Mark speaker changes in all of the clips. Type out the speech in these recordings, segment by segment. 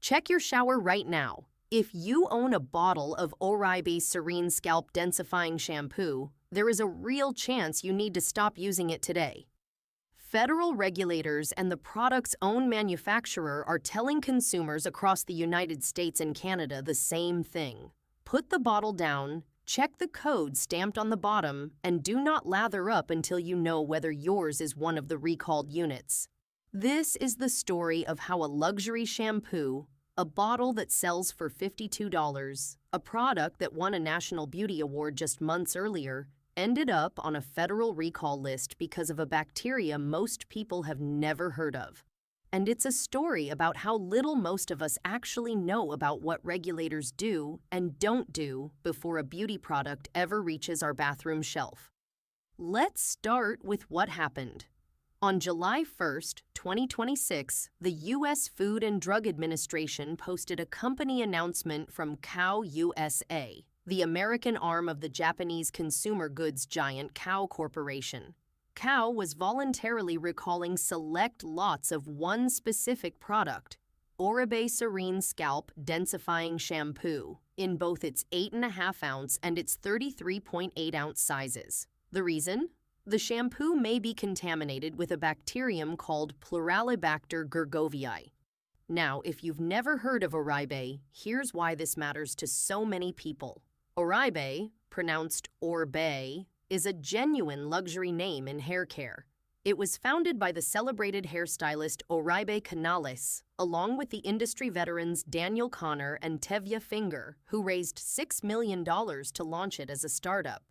Speaker 1: Check your shower right now. If you own a bottle of Oribe Serene Scalp Densifying Shampoo, there is a real chance you need to stop using it today. Federal regulators and the product's own manufacturer are telling consumers across the United States and Canada the same thing. Put the bottle down, check the code stamped on the bottom, and do not lather up until you know whether yours is one of the recalled units. This is the story of how a luxury shampoo, a bottle that sells for $52, a product that won a National Beauty Award just months earlier, ended up on a federal recall list because of a bacteria most people have never heard of. And it's a story about how little most of us actually know about what regulators do and don't do before a beauty product ever reaches our bathroom shelf. Let's start with what happened. On July 1, 2026, the U.S. Food and Drug Administration posted a company announcement from Kao USA, the American arm of the Japanese consumer goods giant Kao Corporation. Kao was voluntarily recalling select lots of one specific product, Oribe Serene Scalp Densifying Shampoo, in both its 8.5-ounce and its 33.8-ounce sizes. The reason? The shampoo may be contaminated with a bacterium called Pluralibacter gergoviae. Now, if you've never heard of Oribe, here's why this matters to so many people. Oribe, pronounced Oribe, is a genuine luxury name in hair care. It was founded by the celebrated hairstylist Oribe Canales, along with the industry veterans Daniel Connor and Tevye Finger, who raised $6 million to launch it as a startup.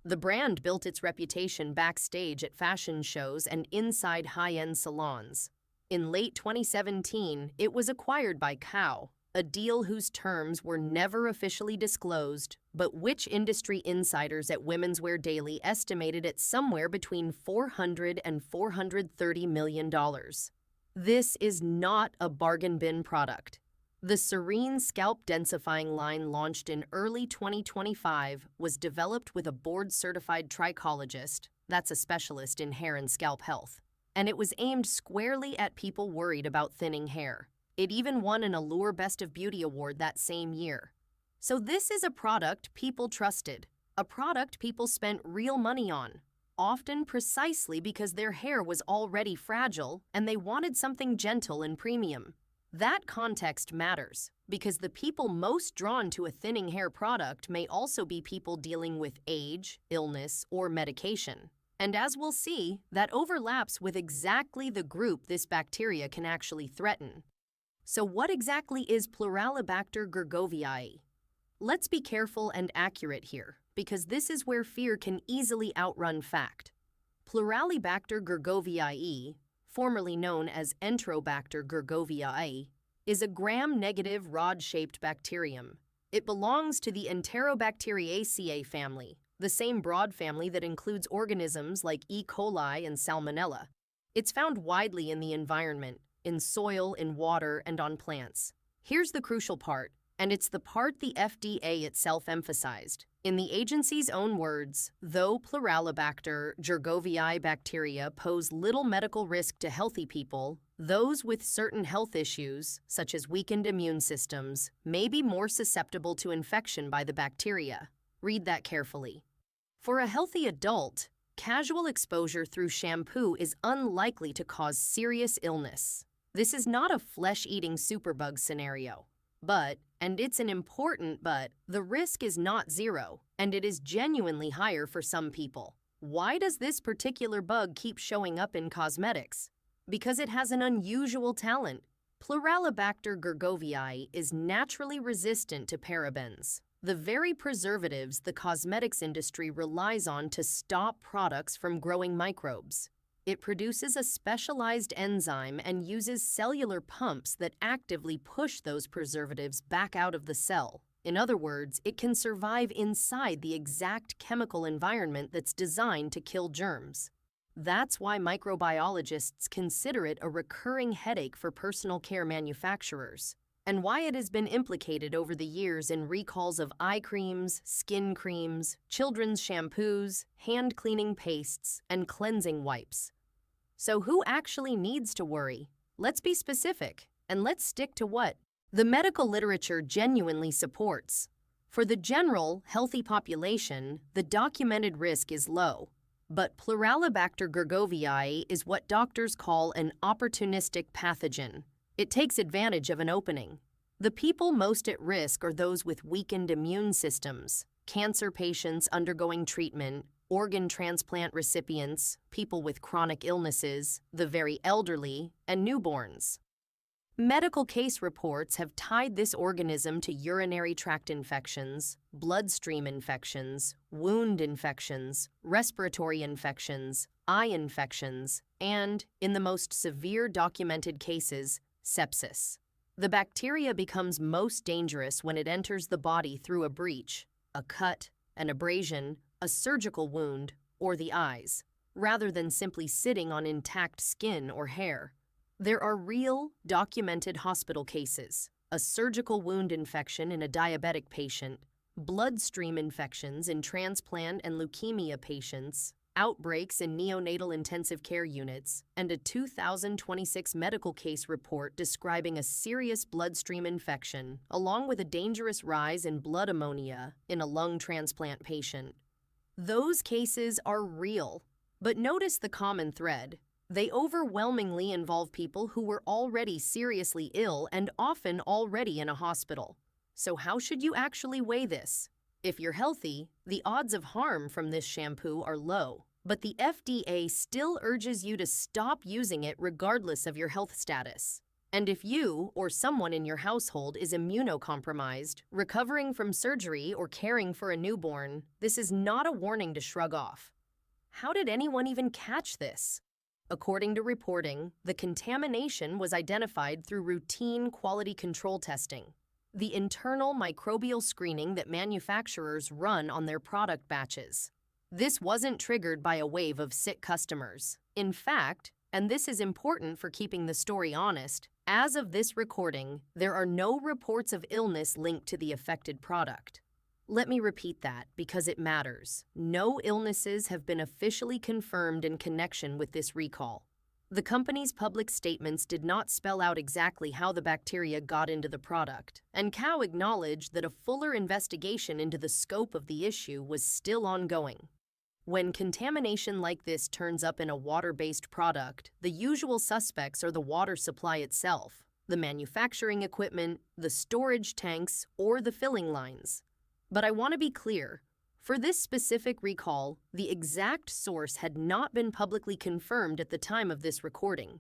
Speaker 1: The brand built its reputation backstage at fashion shows and inside high-end salons. In late 2017, it was acquired by Kao, a deal whose terms were never officially disclosed, but which industry insiders at Women's Wear Daily estimated at somewhere between $400 and $430 million. This is not a bargain bin product. The Serene Scalp Densifying line, launched in early 2025, was developed with a board-certified trichologist, that's a specialist in hair and scalp health, and it was aimed squarely at people worried about thinning hair. It even won an Allure Best of Beauty Award that same year. So this is a product people trusted, a product people spent real money on, often precisely because their hair was already fragile and they wanted something gentle and premium. That context matters, because the people most drawn to a thinning hair product may also be people dealing with age, illness, or medication. And as we'll see, that overlaps with exactly the group this bacteria can actually threaten. So what exactly is Pluralibacter gergoviae? Let's be careful and accurate here, because this is where fear can easily outrun fact. Pluralibacter gergoviae, formerly known as Enterobacter gergoviae, is a gram-negative rod-shaped bacterium. It belongs to the Enterobacteriaceae family, the same broad family that includes organisms like E. coli and Salmonella. It's found widely in the environment, in soil, in water, and on plants. Here's the crucial part, and it's the part the FDA itself emphasized. In the agency's own words, though Pluralibacter gergoviae bacteria pose little medical risk to healthy people, those with certain health issues, such as weakened immune systems, may be more susceptible to infection by the bacteria. Read that carefully. For a healthy adult, casual exposure through shampoo is unlikely to cause serious illness. This is not a flesh-eating superbug scenario. But, and it's an important but, the risk is not zero, and it is genuinely higher for some people. Why does this particular bug keep showing up in cosmetics? Because it has an unusual talent. Pluralibacter gergoviae is naturally resistant to parabens, the very preservatives the cosmetics industry relies on to stop products from growing microbes. It produces a specialized enzyme and uses cellular pumps that actively push those preservatives back out of the cell. In other words, it can survive inside the exact chemical environment that's designed to kill germs. That's why microbiologists consider it a recurring headache for personal care manufacturers, and why it has been implicated over the years in recalls of eye creams, skin creams, children's shampoos, hand cleaning pastes, and cleansing wipes. So who actually needs to worry? Let's be specific, and let's stick to what The medical literature genuinely supports. For the general, healthy population, the documented risk is low. But Pluralibacter gergoviae is what doctors call an opportunistic pathogen. It takes advantage of an opening. The people most at risk are those with weakened immune systems, cancer patients undergoing treatment, organ transplant recipients, people with chronic illnesses, the very elderly, and newborns. Medical case reports have tied this organism to urinary tract infections, bloodstream infections, wound infections, respiratory infections, eye infections, and, in the most severe documented cases, sepsis. The bacteria becomes most dangerous when it enters the body through a breach, a cut, an abrasion, a surgical wound, or the eyes, rather than simply sitting on intact skin or hair. There are real, documented hospital cases, a surgical wound infection in a diabetic patient, bloodstream infections in transplant and leukemia patients, outbreaks in neonatal intensive care units, and a 2026 medical case report describing a serious bloodstream infection, along with a dangerous rise in blood ammonia in a lung transplant patient. Those cases are real, but notice the common thread. They overwhelmingly involve people who were already seriously ill and often already in a hospital. So how should you actually weigh this? If you're healthy, the odds of harm from this shampoo are low, but the FDA still urges you to stop using it regardless of your health status. And if you or someone in your household is immunocompromised, recovering from surgery, or caring for a newborn, this is not a warning to shrug off. How did anyone even catch this? According to reporting, the contamination was identified through routine quality control testing, the internal microbial screening that manufacturers run on their product batches. This wasn't triggered by a wave of sick customers. In fact, and this is important for keeping the story honest, as of this recording, there are no reports of illness linked to the affected product. Let me repeat that because it matters. No illnesses have been officially confirmed in connection with this recall. The company's public statements did not spell out exactly how the bacteria got into the product, and Kao acknowledged that a fuller investigation into the scope of the issue was still ongoing. When contamination like this turns up in a water-based product, the usual suspects are the water supply itself, the manufacturing equipment, the storage tanks, or the filling lines. But I want to be clear. For this specific recall, the exact source had not been publicly confirmed at the time of this recording.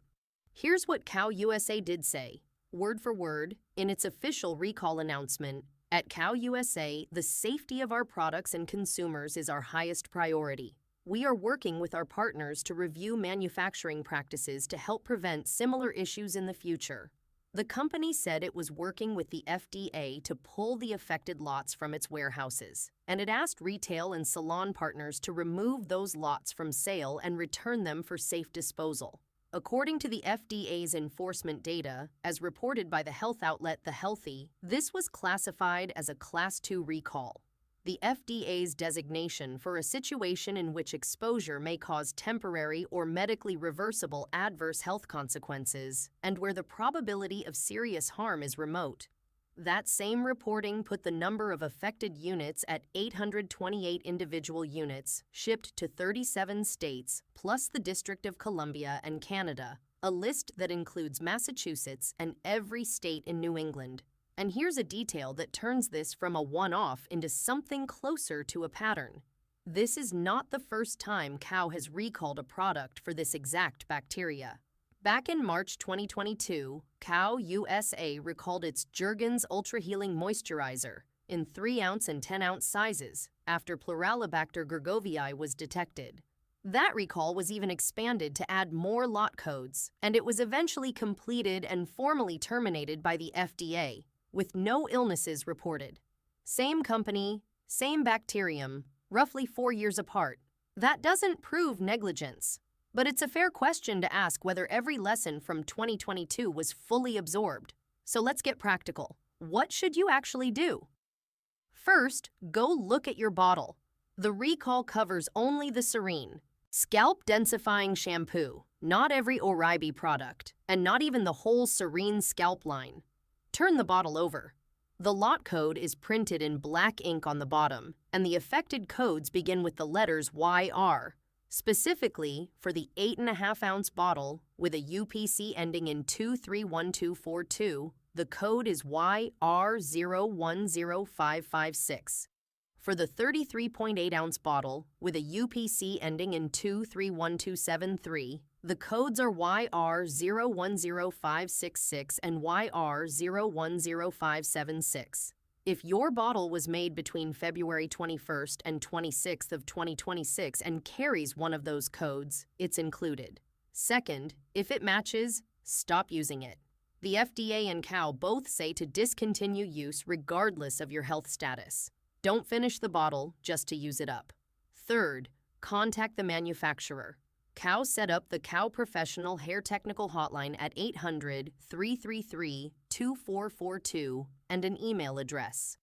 Speaker 1: Here's what Kao USA did say, word for word, in its official recall announcement. At Kao USA, the safety of our products and consumers is our highest priority. We are working with our partners to review manufacturing practices to help prevent similar issues in the future. The company said it was working with the FDA to pull the affected lots from its warehouses, and it asked retail and salon partners to remove those lots from sale and return them for safe disposal. According to the FDA's enforcement data, as reported by the health outlet The Healthy, this was classified as a Class 2 recall. The FDA's designation for a situation in which exposure may cause temporary or medically reversible adverse health consequences, and where the probability of serious harm is remote. That same reporting put the number of affected units at 828 individual units, shipped to 37 states, plus the District of Columbia and Canada, a list that includes Massachusetts and every state in New England. And here's a detail that turns this from a one-off into something closer to a pattern. This is not the first time Kao has recalled a product for this exact bacteria. Back in March 2022, Kao USA recalled its Jergens Ultra Healing Moisturizer in 3-ounce and 10-ounce sizes after Pluralibacter gergoviae was detected. That recall was even expanded to add more lot codes, and it was eventually completed and formally terminated by the FDA, with no illnesses reported. Same company, same bacterium, roughly 4 years apart. That doesn't prove negligence, but it's a fair question to ask whether every lesson from 2022 was fully absorbed. So let's get practical. What should you actually do? First, go look at your bottle. The recall covers only the Serene Scalp Densifying Shampoo, not every Oribe product, and not even the whole Serene Scalp line. Turn the bottle over. The lot code is printed in black ink on the bottom, and the affected codes begin with the letters YR. Specifically, for the 8.5-ounce bottle with a UPC ending in 231242, the code is YR010556. For the 33.8-ounce bottle with a UPC ending in 231273, the codes are YR010566 and YR010576. If your bottle was made between February 21st and 26th of 2026 and carries one of those codes, it's included. Second, if it matches, stop using it. The FDA and Kao both say to discontinue use regardless of your health status. Don't finish the bottle just to use it up. Third, contact the manufacturer. Kao set up the Kao Professional Hair Technical Hotline at 800-333-2442 and an email address,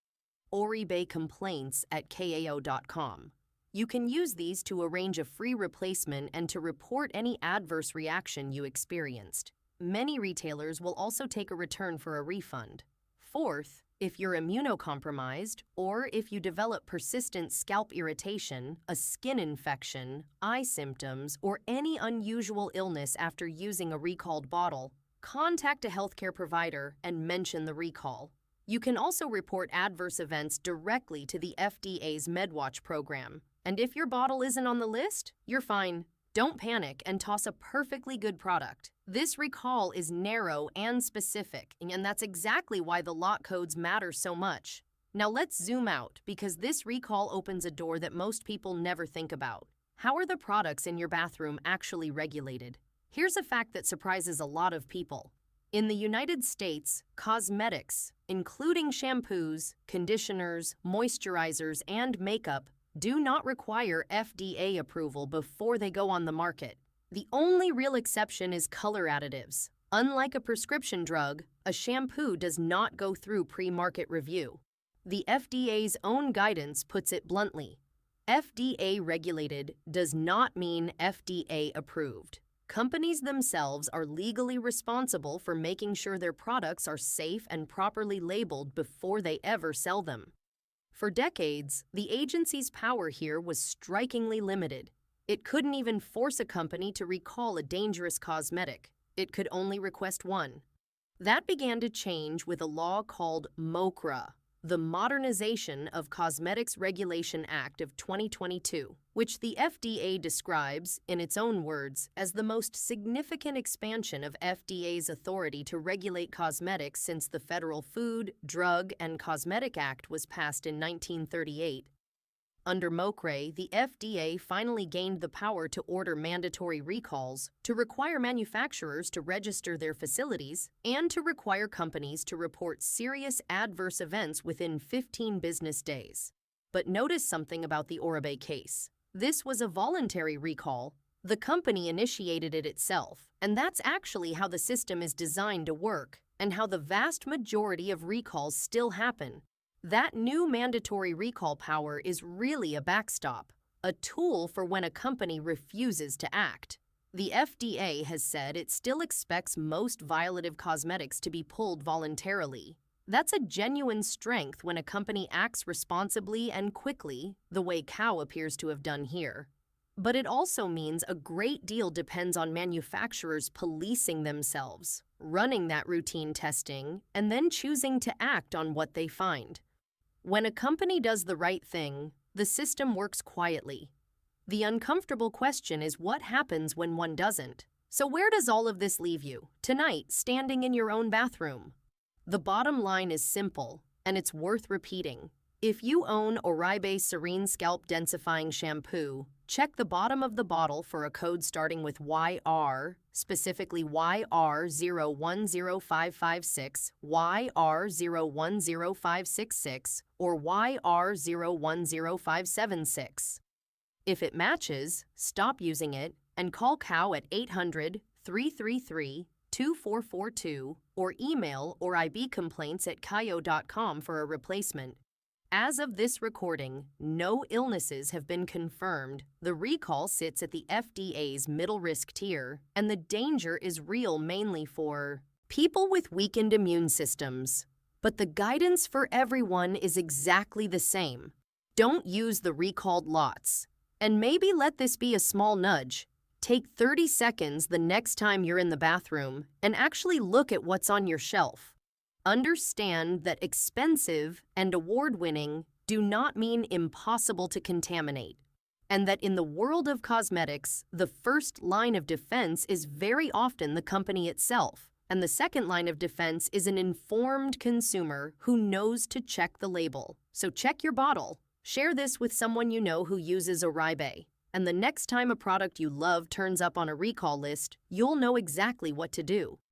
Speaker 1: Oribe complaints@kao.com. You can use these to arrange a free replacement and to report any adverse reaction you experienced. Many retailers will also take a return for a refund. Fourth, if you're immunocompromised or if you develop persistent scalp irritation, a skin infection, eye symptoms, or any unusual illness after using a recalled bottle, contact a healthcare provider and mention the recall. You can also report adverse events directly to the FDA's MedWatch program. And if your bottle isn't on the list, you're fine. Don't panic and toss a perfectly good product. This recall is narrow and specific, and that's exactly why the lot codes matter so much. Now let's zoom out, because this recall opens a door that most people never think about. How are the products in your bathroom actually regulated? Here's a fact that surprises a lot of people. In the United States, cosmetics, including shampoos, conditioners, moisturizers, and makeup, do not require FDA approval before they go on the market. The only real exception is color additives. Unlike a prescription drug, a shampoo does not go through pre-market review. The FDA's own guidance puts it bluntly. FDA regulated does not mean FDA approved. Companies themselves are legally responsible for making sure their products are safe and properly labeled before they ever sell them. For decades, the agency's power here was strikingly limited. It couldn't even force a company to recall a dangerous cosmetic. It could only request one. That began to change with a law called MOCRA, the Modernization of Cosmetics Regulation Act of 2022, which the FDA describes, in its own words, as the most significant expansion of FDA's authority to regulate cosmetics since the Federal Food, Drug, and Cosmetic Act was passed in 1938. Under MOCRA, the FDA finally gained the power to order mandatory recalls, to require manufacturers to register their facilities, and to require companies to report serious adverse events within 15 business days. But notice something about the Oribe case. This was a voluntary recall. The company initiated it itself, and that's actually how the system is designed to work, and how the vast majority of recalls still happen. That new mandatory recall power is really a backstop, a tool for when a company refuses to act. The FDA has said it still expects most violative cosmetics to be pulled voluntarily. That's a genuine strength when a company acts responsibly and quickly, the way Kao appears to have done here. But it also means a great deal depends on manufacturers policing themselves, running that routine testing, and then choosing to act on what they find. When a company does the right thing, the system works quietly. The uncomfortable question is what happens when one doesn't. So where does all of this leave you, tonight, standing in your own bathroom? The bottom line is simple, and it's worth repeating. If you own Oribe Serene Scalp Densifying Shampoo, check the bottom of the bottle for a code starting with YR, specifically YR010556, YR010566, or YR010576. If it matches, stop using it and call Kao at 800-333-2442 or email oribecomplaints@kao.com for a replacement. As of this recording, no illnesses have been confirmed. The recall sits at the FDA's middle risk tier, and the danger is real mainly for People with weakened immune systems. But the guidance for everyone is exactly the same. Don't use the recalled lots. And maybe let this be a small nudge. Take 30 seconds the next time you're in the bathroom and actually look at what's on your shelf. Understand that expensive and award-winning do not mean impossible to contaminate, and that in the world of cosmetics, the first line of defense is very often the company itself, and the second line of defense is an informed consumer who knows to check the label. So check your bottle. Share this with someone you know who uses Oribe, and the next time a product you love turns up on a recall list, you'll know exactly what to do.